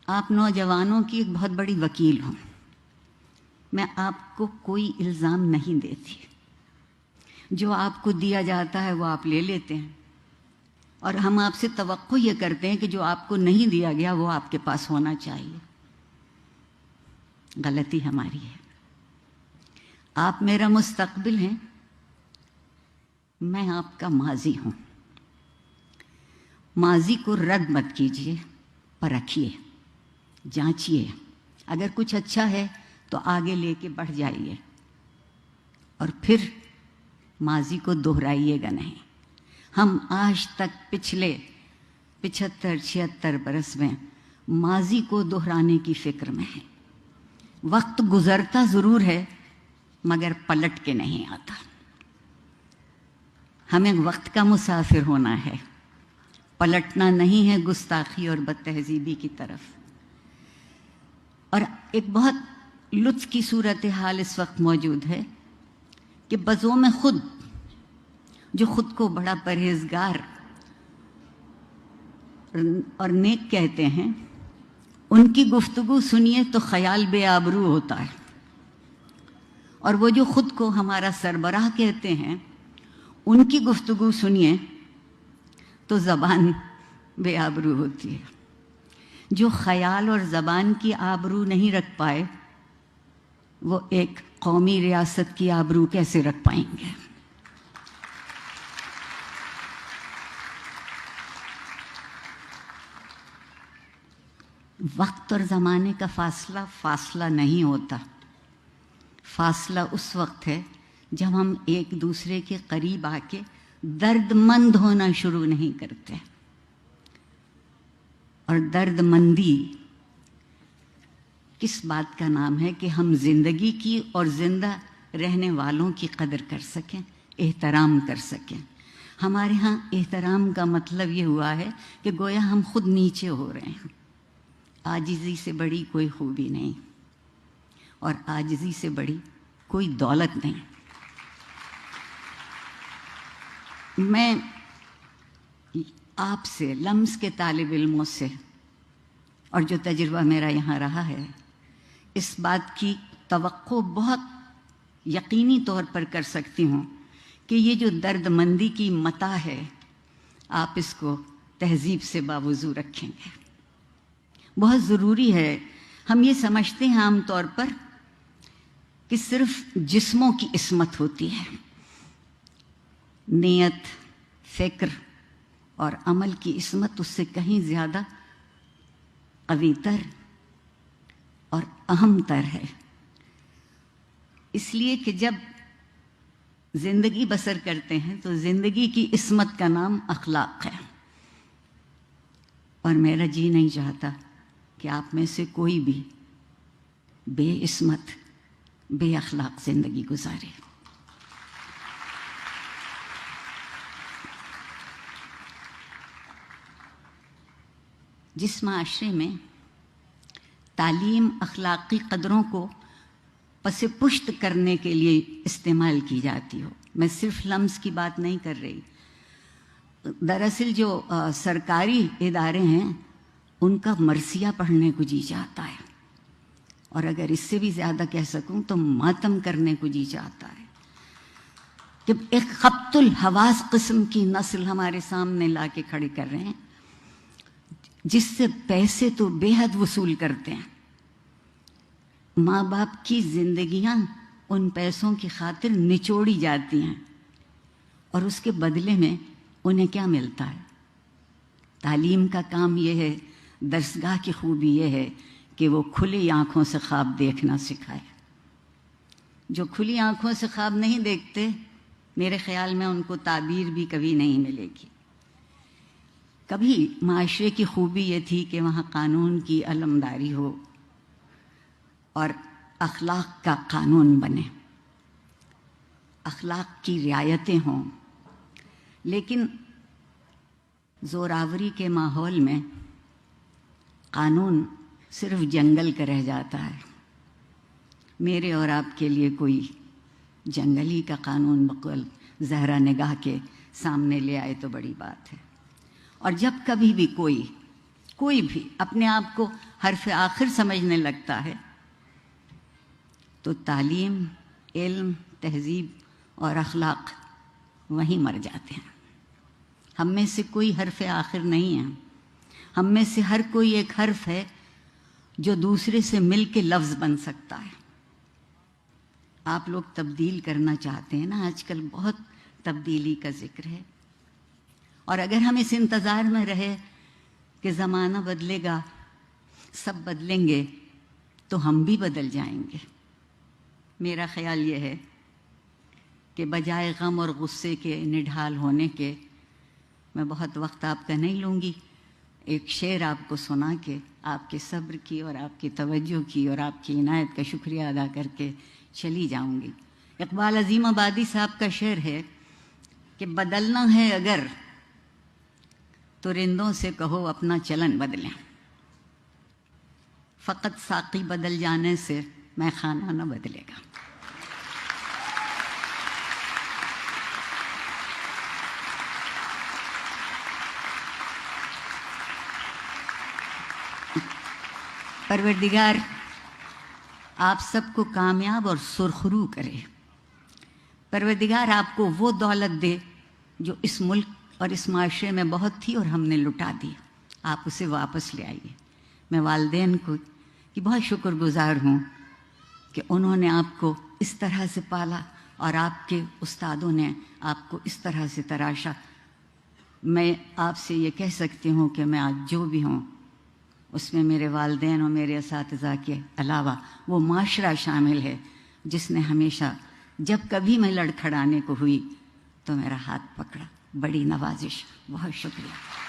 آپ نوجوانوں کی ایک بہت بڑی وکیل ہوں. میں آپ کو کوئی الزام نہیں دیتی. جو آپ کو دیا جاتا ہے وہ آپ لے لیتے ہیں، اور ہم آپ سے توقع یہ کرتے ہیں کہ جو آپ کو نہیں دیا گیا وہ آپ کے پاس ہونا چاہیے. غلطی ہماری ہے. آپ میرا مستقبل ہیں، میں آپ کا ماضی ہوں. ماضی کو رد مت کیجیے، پرکھیے، جانچیے. اگر کچھ اچھا ہے تو آگے لے کے بڑھ جائیے، اور پھر ماضی کو دہرائیے گا نہیں. ہم آج تک پچھلے 75-76 برس میں ماضی کو دہرانے کی فکر میں ہیں. وقت گزرتا ضرور ہے مگر پلٹ کے نہیں آتا. ہمیں وقت کا مسافر ہونا ہے، پلٹنا نہیں ہے گستاخی اور بد تہذیبی کی طرف. اور ایک بہت لطف کی صورتحال اس وقت موجود ہے کہ بزوم خود جو خود کو بڑا پرہیزگار اور نیک کہتے ہیں، ان کی گفتگو سنیے تو خیال بے آبرو ہوتا ہے، اور وہ جو خود کو ہمارا سربراہ کہتے ہیں ان کی گفتگو سنیے تو زبان بے آبرو ہوتی ہے. جو خیال اور زبان کی آبرو نہیں رکھ پائے وہ ایک قومی ریاست کی آبرو کیسے رکھ پائیں گے؟ وقت اور زمانے کا فاصلہ نہیں ہوتا. فاصلہ اس وقت ہے جب ہم ایک دوسرے کے قریب آ کے درد مند ہونا شروع نہیں کرتے. اور درد مندی کس بات کا نام ہے کہ ہم زندگی کی اور زندہ رہنے والوں کی قدر کر سکیں، احترام کر سکیں. ہمارے ہاں احترام کا مطلب یہ ہوا ہے کہ گویا ہم خود نیچے ہو رہے ہیں. عاجزی سے بڑی کوئی خوبی نہیں، اور عاجزی سے بڑی کوئی دولت نہیں. میں آپ سے، لمس کے طالب علموں سے، اور جو تجربہ میرا یہاں رہا ہے، اس بات کی توقع بہت یقینی طور پر کر سکتی ہوں کہ یہ جو درد مندی کی متاع ہے آپ اس کو تہذیب سے باوضو رکھیں گے. بہت ضروری ہے. ہم یہ سمجھتے ہیں عام طور پر کہ صرف جسموں کی عصمت ہوتی ہے، نیت، فکر اور عمل کی عصمت اس سے کہیں زیادہ قوی تر اور اہم تر ہے. اس لیے کہ جب زندگی بسر کرتے ہیں تو زندگی کی عصمت کا نام اخلاق ہے. اور میرا جی نہیں چاہتا کہ آپ میں سے کوئی بھی بے عصمت، بے اخلاق زندگی گزارے. جس معاشرے میں تعلیم اخلاقی قدروں کو پس پشت کرنے کے لیے استعمال کی جاتی ہو، میں صرف لمس کی بات نہیں کر رہی. دراصل جو سرکاری ادارے ہیں ان کا مرثیہ پڑھنے کو جی چاہتا ہے، اور اگر اس سے بھی زیادہ کہہ سکوں تو ماتم کرنے کو جی چاہتا ہے کہ ایک خبط الحواس قسم کی نسل ہمارے سامنے لا کے کھڑی کر رہے ہیں جس سے پیسے تو بے حد وصول کرتے ہیں. ماں باپ کی زندگیاں ان پیسوں کی خاطر نچوڑی جاتی ہیں، اور اس کے بدلے میں انہیں کیا ملتا ہے؟ تعلیم کا کام یہ ہے، درسگاہ کی خوبی یہ ہے کہ وہ کھلی آنکھوں سے خواب دیکھنا سکھائے. جو کھلی آنکھوں سے خواب نہیں دیکھتے، میرے خیال میں ان کو تعبیر بھی کبھی نہیں ملے گی. کبھی معاشرے کی خوبی یہ تھی کہ وہاں قانون کی علمداری ہو اور اخلاق کا قانون بنے، اخلاق کی رعایتیں ہوں. لیکن زوراوری کے ماحول میں قانون صرف جنگل کا رہ جاتا ہے. میرے اور آپ کے لیے کوئی جنگلی کا قانون بقول زہرا نگاہ کے سامنے لے آئے تو بڑی بات ہے. اور جب کبھی بھی کوئی کوئی بھی اپنے آپ کو حرف آخر سمجھنے لگتا ہے تو تعلیم، علم، تہذیب اور اخلاق وہیں مر جاتے ہیں۔ ہم میں سے کوئی حرف آخر نہیں ہے، ہم میں سے ہر کوئی ایک حرف ہے جو دوسرے سے مل کے لفظ بن سکتا ہے۔ آپ لوگ تبدیل کرنا چاہتے ہیں نا، آج کل بہت تبدیلی کا ذکر ہے، اور اگر ہم اس انتظار میں رہے کہ زمانہ بدلے گا، سب بدلیں گے، تو ہم بھی بدل جائیں گے۔ میرا خیال یہ ہے کہ بجائے غم اور غصے کے نڈھال ہونے کے، میں بہت وقت آپ کا نہیں لوں گی، ایک شعر آپ کو سنا کے آپ کے صبر کی اور آپ کی توجہ کی اور آپ کی عنایت کا شکریہ ادا کر کے چلی جاؤں گی۔ اقبال عظیم آبادی صاحب کا شعر ہے کہ بدلنا ہے اگر تو رندوں سے کہو اپنا چلن بدلیں، فقط ساقی بدل جانے سے میں خانہ نہ بدلے گا۔ پروردگار آپ سب کو کامیاب اور سرخرو کرے۔ پروردگار آپ کو وہ دولت دے جو اس ملک اور اس معاشرے میں بہت تھی اور ہم نے لٹا دی، آپ اسے واپس لے آئیے۔ میں والدین کو کی بہت شکر گزار ہوں کہ انہوں نے آپ کو اس طرح سے پالا اور آپ کے استادوں نے آپ کو اس طرح سے تراشا۔ میں آپ سے یہ کہہ سکتی ہوں کہ میں آج جو بھی ہوں اس میں میرے والدین اور میرے اساتذہ کے علاوہ وہ معاشرہ شامل ہے جس نے ہمیشہ جب کبھی میں لڑکھڑانے کو ہوئی تو میرا ہاتھ پکڑا۔ بڑی نوازش، بہت شکریہ۔